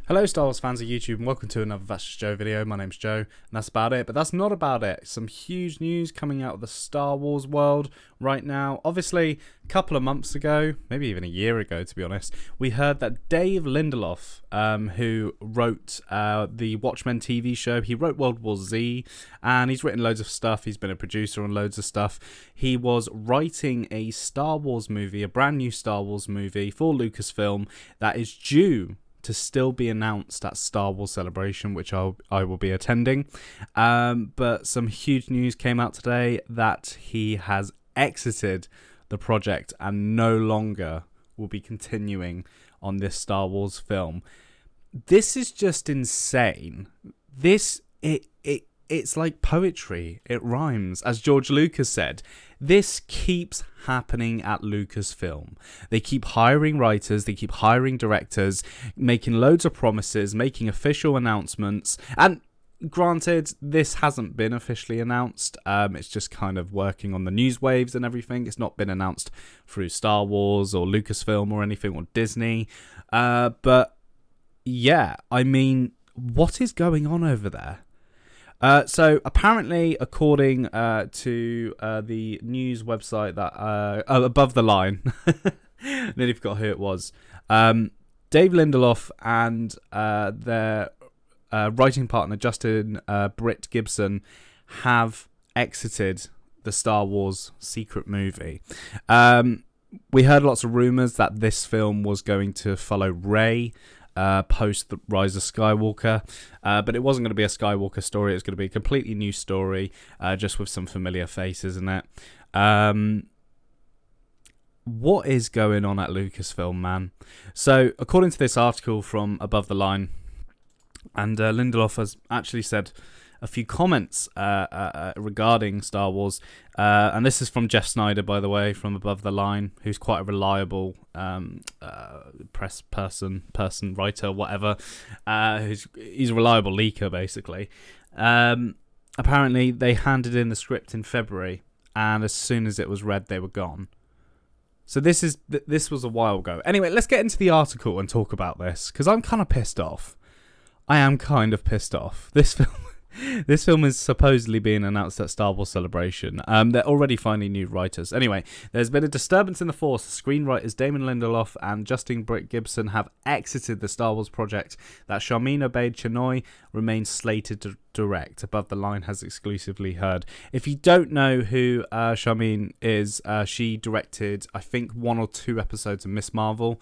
Hello Star Wars fans of YouTube and welcome to another That's Just Joe video. My name's Joe and that's about it, but that's not about it. Some huge news coming out of the Star Wars world right now. Obviously, a couple of months ago, maybe even a year ago to be honest, we heard that Dave Lindelof, who wrote the Watchmen TV show, he wrote World War Z and he's written loads of stuff. He's been a producer on loads of stuff. He was writing a Star Wars movie, a brand new Star Wars movie for Lucasfilm that is due to still be announced at Star Wars Celebration, which I will be attending. But some huge news came out today that he has exited the project and no longer will be continuing on this Star Wars film. This is just insane. It's like poetry. It rhymes. As George Lucas said, this keeps happening at Lucasfilm. They keep hiring writers, they keep hiring directors, making loads of promises, making official announcements. And granted, this hasn't been officially announced. It's just kind of working on the news waves and everything. It's not been announced through Star Wars or Lucasfilm or anything or Disney. But yeah, I mean, what is going on over there? So apparently, according to the news website that Above the Line, nearly forgot who it was. Dave Lindelof and their writing partner Justin Britt Gibson have exited the Star Wars secret movie. We heard lots of rumors that this film was going to follow Rey post the Rise of Skywalker, but it wasn't going to be a Skywalker story. It was going to be a completely new story, just with some familiar faces in it. What is going on at Lucasfilm, man? So, according to this article from Above the Line, and Lindelof has actually said a few comments regarding Star Wars, and this is from Jeff Snyder, by the way, from Above the Line, who's quite a reliable press person, writer, whatever. He's a reliable leaker, basically. Apparently, they handed in the script in February, and as soon as it was read, they were gone. So this was a while ago. Anyway, let's get into the article and talk about this, because I'm kind of pissed off. I am kind of pissed off. This film is supposedly being announced at Star Wars Celebration. They're already finding new writers. Anyway, there's been a disturbance in the force. Screenwriters Damon Lindelof and Justin Britt Gibson have exited the Star Wars project that Sharmeen Obaid-Chinoy remains slated to direct. Above the Line has exclusively heard. If you don't know who Sharmeen is, she directed, I think, 1 or 2 episodes of Miss Marvel.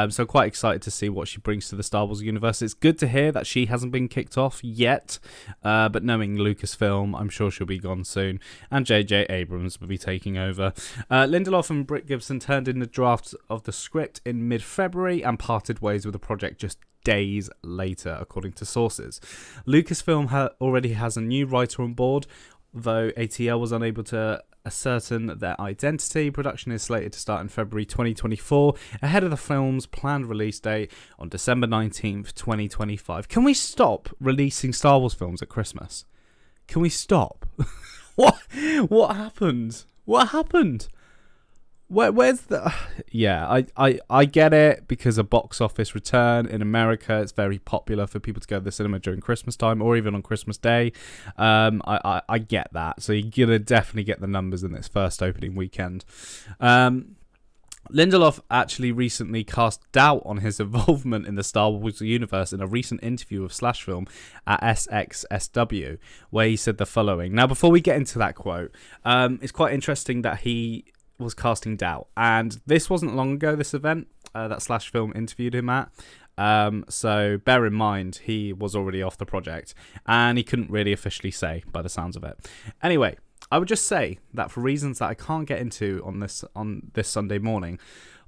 So quite excited to see what she brings to the Star Wars universe. It's good to hear that she hasn't been kicked off yet. But knowing Lucasfilm, I'm sure she'll be gone soon. And J.J. Abrams will be taking over. Lindelof and Britt Gibson turned in the draft of the script in mid-February and parted ways with the project just days later, according to sources. Lucasfilm already has a new writer on board, though ATL was unable to ascertain their identity. Production is slated to start in February 2024, ahead of the film's planned release date on December 19th, 2025. Can we stop releasing Star Wars films at Christmas? Can we stop? What happened? What happened? Where's the... Yeah, I get it, because a box office return in America, it's very popular for people to go to the cinema during Christmas time or even on Christmas Day. I get that. So you're going to definitely get the numbers in this first opening weekend. Lindelof actually recently cast doubt on his involvement in the Star Wars universe in a recent interview with Slashfilm at SXSW, where he said the following. Now, before we get into that quote, it's quite interesting that he was casting doubt, and this wasn't long ago, this event that Slashfilm interviewed him at, so bear in mind he was already off the project and he couldn't really officially say, by the sounds of it. Anyway, I would just say that for reasons that I can't get into on this Sunday morning,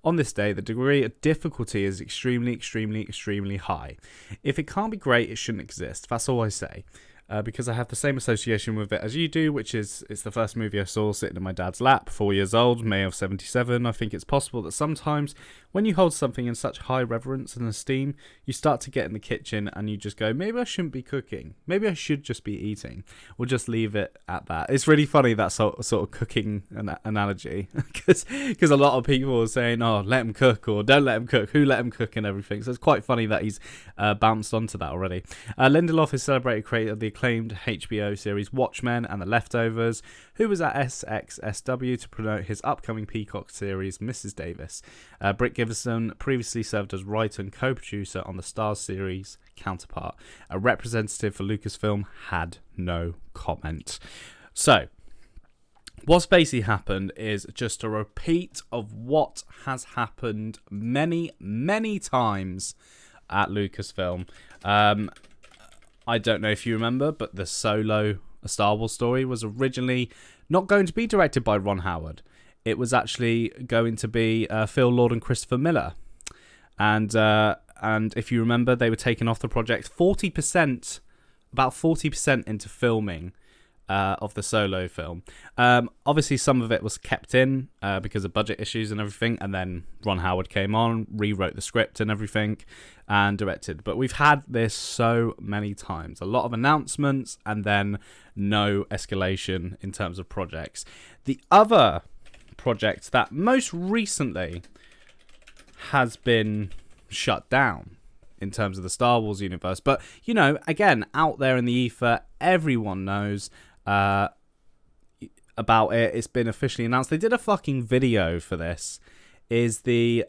on this day, the degree of difficulty is extremely, extremely, extremely high. If it can't be great, it shouldn't exist. That's all I say. because I have the same association with it as you do, which is it's the first movie I saw sitting in my dad's lap, 4 years old, May of 77. I think it's possible that sometimes when you hold something in such high reverence and esteem, you start to get in the kitchen and you just go, maybe I shouldn't be cooking. Maybe I should just be eating. We'll just leave it at that. It's really funny, that sort of cooking analogy, because a lot of people are saying, oh, let him cook, or don't let him cook, who let him cook, and everything. So it's quite funny that he's bounced onto that already. Lindelof is celebrated creator of the acclaimed HBO series Watchmen and The Leftovers, who was at SXSW to promote his upcoming Peacock series Mrs. Davis. Britt Giverson previously served as writer and co-producer on the Starz series counterpart. A representative for Lucasfilm had no comment. So, what's basically happened is just a repeat of what has happened many, many times at Lucasfilm. I don't know if you remember, but the Solo, a Star Wars story, was originally not going to be directed by Ron Howard. It was actually going to be Phil Lord and Christopher Miller. And if you remember, they were taken off the project about 40% into filming of the Solo film. Obviously, some of it was kept in because of budget issues and everything, and then Ron Howard came on, rewrote the script and everything, and directed. But we've had this so many times. A lot of announcements, and then no escalation in terms of projects. The other project that most recently has been shut down in terms of the Star Wars universe, but, you know, again, out there in the ether, everyone knows about it. It's been officially announced. They did a fucking video for this. Is the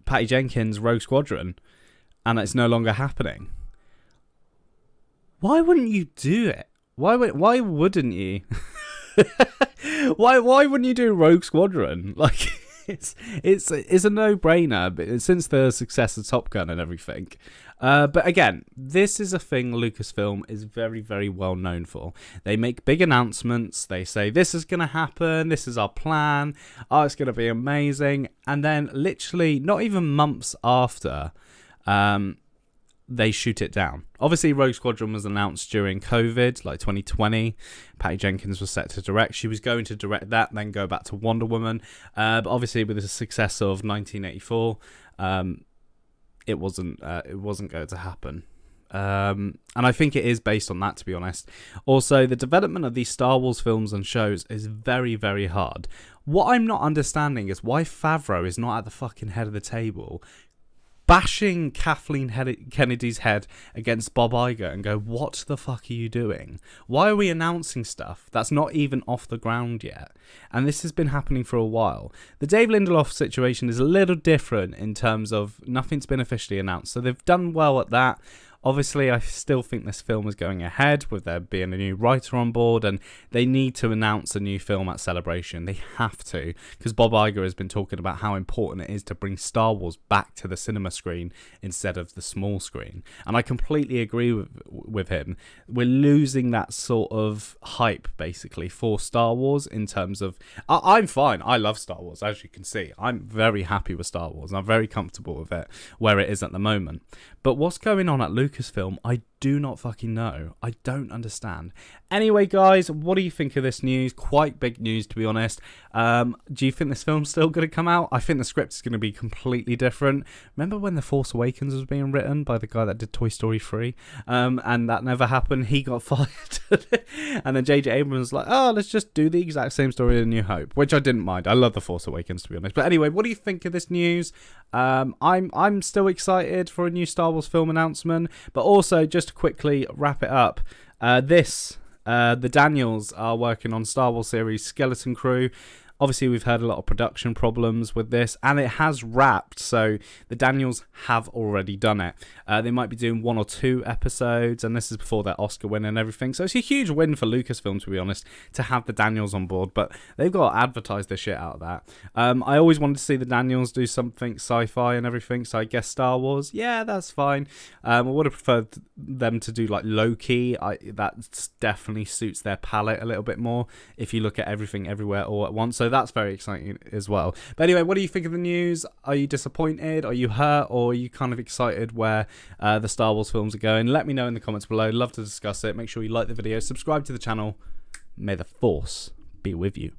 Patty Jenkins Rogue Squadron, and it's no longer happening. Why wouldn't you do it? Why wouldn't you? Why wouldn't you do Rogue Squadron? Like, it's a no-brainer, but since the success of Top Gun and everything. But again, this is a thing Lucasfilm is very, very well known for. They make big announcements. They say, this is going to happen. This is our plan. Oh, it's going to be amazing. And then literally not even months after, they shoot it down. Obviously, Rogue Squadron was announced during COVID, like 2020. Patty Jenkins was set to direct. She was going to direct that, then go back to Wonder Woman. But obviously, with the success of 1984, it wasn't going to happen. And I think it is based on that, to be honest. Also, the development of these Star Wars films and shows is very, very hard. What I'm not understanding is why Favreau is not at the fucking head of the table, bashing Kathleen Kennedy's head against Bob Iger and go, what the fuck are you doing? Why are we announcing stuff that's not even off the ground yet? And this has been happening for a while. The Dave Lindelof situation is a little different in terms of nothing's been officially announced. So they've done well at that. Obviously, I still think this film is going ahead with there being a new writer on board, and they need to announce a new film at Celebration. They have to, because Bob Iger has been talking about how important it is to bring Star Wars back to the cinema screen instead of the small screen. And I completely agree with him. We're losing that sort of hype, basically, for Star Wars in terms of... I'm fine. I love Star Wars, as you can see. I'm very happy with Star Wars, and I'm very comfortable with it, where it is at the moment. But what's going on at Lucasfilm, I do not fucking know. I don't understand. Anyway, guys, what do you think of this news? Quite big news, to be honest. Do you think this film's still going to come out? I think the script is going to be completely different. Remember when The Force Awakens was being written by the guy that did Toy Story 3? And that never happened. He got fired. And then J.J. Abrams was like, oh, let's just do the exact same story in New Hope, which I didn't mind. I love The Force Awakens, to be honest. But anyway, what do you think of this news? I'm still excited for a new Star Wars film announcement, but also just to quickly wrap it up, the Daniels are working on Star Wars series Skeleton Crew. Obviously, we've heard a lot of production problems with this, and it has wrapped, so the Daniels have already done it. They might be doing 1 or 2 episodes, and this is before their Oscar win and everything, so it's a huge win for Lucasfilm, to be honest, to have the Daniels on board, but they've got to advertise the shit out of that. I always wanted to see the Daniels do something sci-fi and everything, so I guess Star Wars, yeah, that's fine. I would have preferred them to do like Loki. That definitely suits their palette a little bit more, if you look at Everything Everywhere All at Once. So that's very exciting as well. But anyway, what do you think of the news? Are you disappointed? Are you hurt? Or are you kind of excited where the Star Wars films are going? Let me know in the comments below. Love to discuss it. Make sure you like the video, subscribe to the channel. May the Force be with you.